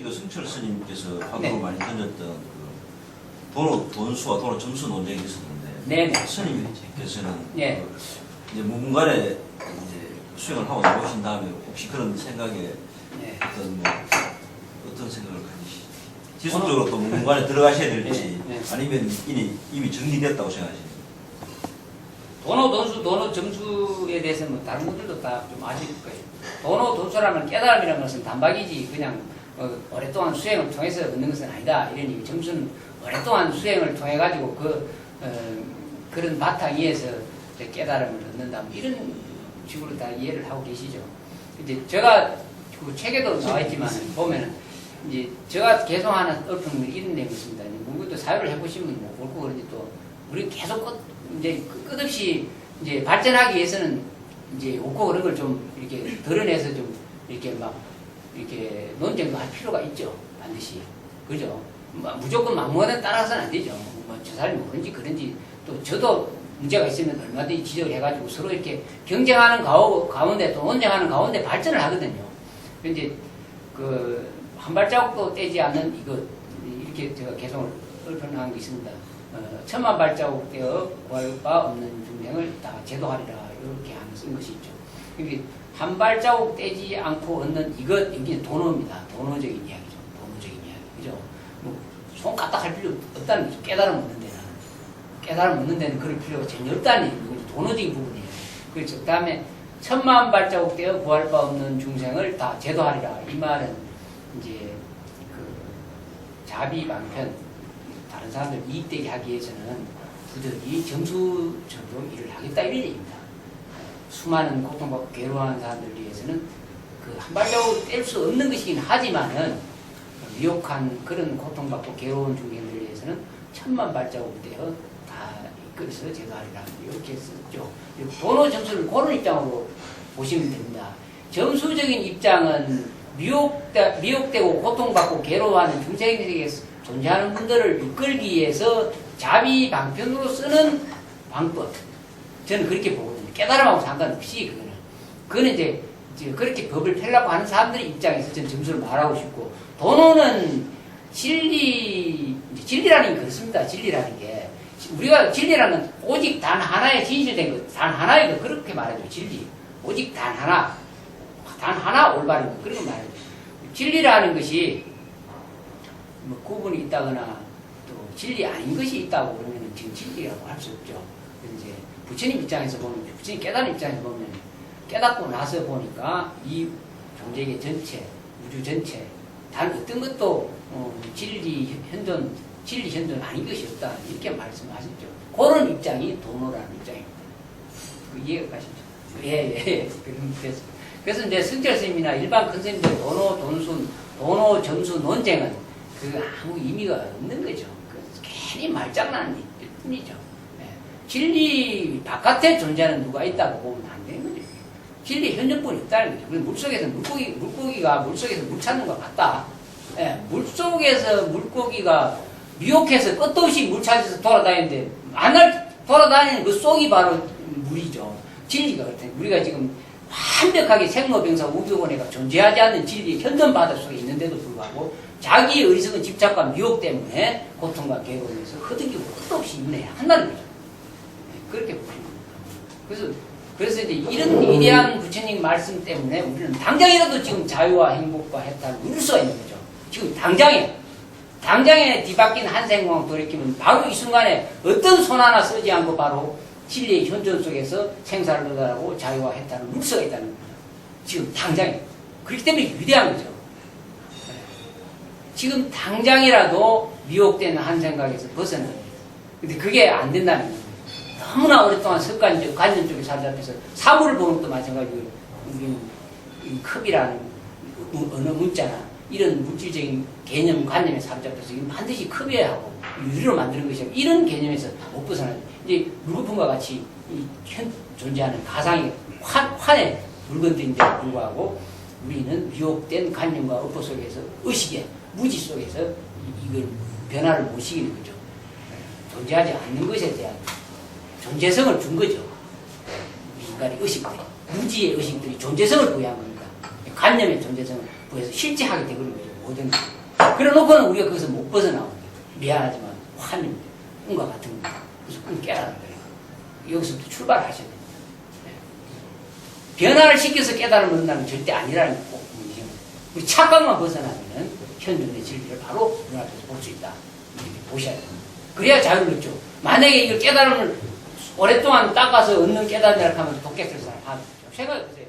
특히 그 승철 스님께서 화두로 네. 많이 던졌던 그 돈수와 도로 점수 논쟁이 있었는데 네네. 스님께서는 네. 이제 무분간에 이제 수행을 하고 나오신 다음에 혹시 그런 생각에 네. 어떤 생각을 가지시죠? 지속적으로 또 무분간에 들어가셔야 될지 네. 아니면 이미 정리됐다고 생각하시나요? 도노 돈수, 도노 점수에 대해서는 뭐 다른 분들도 다 좀 아실 거예요. 도노 돈수라면 깨달음이라는 것은 단박이지 그냥 오랫동안 수행을 통해서 얻는 것은 아니다. 이런 의미. 점수는 오랫동안 수행을 통해 가지고 그런 바탕 위에서 이제 깨달음을 얻는다. 뭐 이런 식으로 다 이해를 하고 계시죠. 이제 제가 그 책에도 나와 있지만 보면은 이제 제가 개성하는 얼평은 이런 내용이 있습니다. 물건도 사유를 해보시면 뭐 옳고 그런지 또 우리 계속 이제 끝없이 이제 발전하기 위해서는 이제 옳고 그런 걸 좀 이렇게 드러내서 좀 이렇게 막 이렇게 논쟁도 할 필요가 있죠. 반드시. 그죠? 무조건 막무가내 따라서는 안 되죠. 뭐 저 사람이 모른지 그런지 또 저도 문제가 있으면 얼마든지 지적을 해가지고 서로 이렇게 경쟁하는 가운데 또 논쟁하는 가운데 발전을 하거든요. 이제 한 발자국도 떼지 않는 이것 이렇게 제가 개성을 얼평한 게 있습니다. 천만 발자국 떼어 구할 바 없는 중생을 다 제도하리라 이렇게 쓴 것이 있죠. 이게 한 발자국 떼지 않고 얻는 이것 이게 도노입니다. 도노적인 이야기죠. 도노적인 이야기. 그죠? 손 까딱할 필요 없다는 거죠. 깨달음 얻는 데는. 깨달음 얻는 데는 그럴 필요가 전혀 없다는 얘기죠. 도노적인 부분이에요. 그렇죠. 그 다음에 천만 발자국 떼어 구할 바 없는 중생을 다 제도하리라. 이 말은 이제 자비방편 다른 사람들 이익되게 하기 위해서는 부득이 점수적으로 일을 하겠다 이런 얘기입니다. 수많은 고통받고 괴로워하는 사람들을 위해서는 한 발자국 뗄 수 없는 것이긴 하지만은 미혹한 그런 고통받고 괴로운 중생들을 위해서는 천만 발자국 떼어 다 이끌어서 제도하리라 이렇게 썼죠. 도노 점수를 그런 입장으로 보시면 됩니다. 점수적인 입장은 미혹되고 고통받고 괴로워하는 중생에게 존재하는 분들을 이끌기 위해서 자비방편으로 쓰는 방법. 저는 그렇게 보거든요. 깨달음하고 상관없이 그거는 이제 그렇게 법을 펴려고 하는 사람들의 입장에서 저는 점수를 말하고 싶고, 도노는 진리라는 게 그렇습니다. 진리라는 게. 우리가 진리라는 오직 단 하나의 진실된 것, 단 하나의 것, 그렇게 말해줘. 진리. 오직 단 하나 올바른 것, 그런 거 말해줘. 진리라는 것이 뭐 구분이 있다거나 또 진리 아닌 것이 있다고 그러면 지금 진리라고 할 수 없죠. 이제 부처님 입장에서 보면, 부처님 깨달은 입장에서 보면, 깨닫고 나서 보니까 이 존재계 전체, 우주 전체, 단 어떤 것도 진리 현존 아닌 것이 없다. 이렇게 말씀하셨죠. 그런 입장이 도노라는 입장입니다. 이해가 가시죠? 예. 그래서 이제 승철 스님이나 일반 큰 스님들 도노 점수 논쟁은 아무 의미가 없는 거죠. 괜히 말장난일 뿐이죠. 예. 진리 바깥에 존재하는 누가 있다고 보면 안 되는 거죠. 진리 현존뿐이 없다는 거죠. 물속에서 물고기가 물속에서 물 찾는 것 같다. 예. 물속에서 물고기가 미혹해서 끝도 없이 물 찾아서 돌아다니는데 만날 돌아다니는 그 속이 바로 물이죠. 진리가 그렇다. 우리가 지금 완벽하게 생로병사 우주원회가 존재하지 않는 진리 현존 바다 속에 있는데도 불구하고 자기의 어리석은 집착과 미혹 때문에 고통과 괴로움에서 허덕이고 끝도 없이 인내한다는 거죠. 그렇게 보시면 됩니다. 그래서 이제 이런 위대한 부처님 말씀 때문에 우리는 당장이라도 지금 자유와 행복과 해탈을 누릴 수가 있는 거죠. 지금 당장에 뒤바뀐 한 생광 돌이키면 바로 이 순간에 어떤 손 하나 쓰지 않고 바로 진리의 현존 속에서 생사를 도달하고 자유와 해탈을 누릴 수가 있다는 거죠. 지금 당장에. 그렇기 때문에 위대한 거죠. 지금 당장이라도 미혹되는 한 생각에서 벗어나는 거예요. 근데 그게 안 된다는 거예요. 너무나 오랫동안 습관적, 관념 쪽에 사로잡혀서 사물을 보는 것도 마찬가지고, 우리는 이 컵이라는 언어 문자나 이런 물질적인 개념, 관념에 사로잡혀서 이건 반드시 컵이어야 하고 유리로 만드는 것이야. 이런 개념에서 못 벗어나요. 이제 물거품과 같이 존재하는 가상의 환의 물건들인데도 불구하고 우리는 미혹된 관념과 업보 속에서 의식의 무지 속에서 이걸 변화를 못 시키는 거죠. 존재하지 않는 것에 대한 존재성을 준 거죠. 인간의 의식들이, 무지의 의식들이 존재성을 부여한 겁니다. 관념의 존재성을 부여해서 실제하게 되는 거죠. 모든 게. 그래 놓고는 우리가 거기서 못 벗어나옵니다. 미안하지만 환입니다. 꿈과 같은 겁니다. 그래서 꿈 깨라는 거예요. 여기서부터 출발하셔야 됩니다. 네. 변화를 시켜서 깨달음을 얻는다는 절대 아니라는 거 꼭 문제입니다. 우리 착각만 벗어나면은 현존의 진리를 바로 눈앞에서 볼 수 있다. 이렇게 보셔야 됩니다. 그래야 자유를 얻죠. 만약에 이걸 깨달음을 오랫동안 닦아서 얻는 깨달음이라고 하면 독겠을 사람 하죠. 생각해보세요.